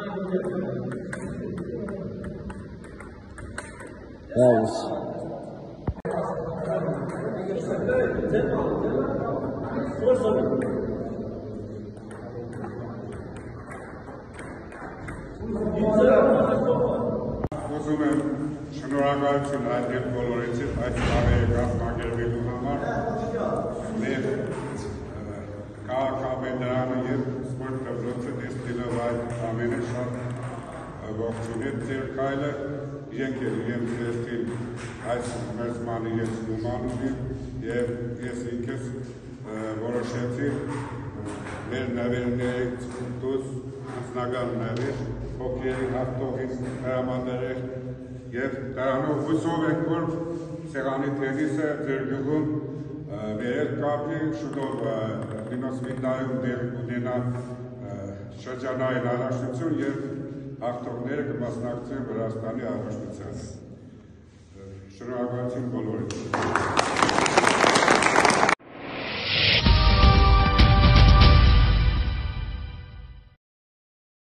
Ուզում եմ շնորհակալություն հայտնել բոլորիցից այս տարեի կազմակերպելու համար մեր քաղաքապետարանը եւ սպորտ դպրոցը դեստինով այդ ամենը շատ ողջունեց ձեր քայլը իրենք էլ իրենց դեստին այս մերձմանը ես նման ունիմ եւ ես ինքս որոշեցի մեր նվերներից դուս անձնական նվեր հոկեի հաղթողին հրամանդրել եւ դրանով հուսով ենք որ սեղանի տենիսը ձեր գյուղում մեր կապի շուտով դինոսմինդայում դեր ունենա շրջանային առաջնություն եւ հաղթողները կմասնակցեն Վրաստանի առաջնությանը։ Շնորհակալություն բոլորին։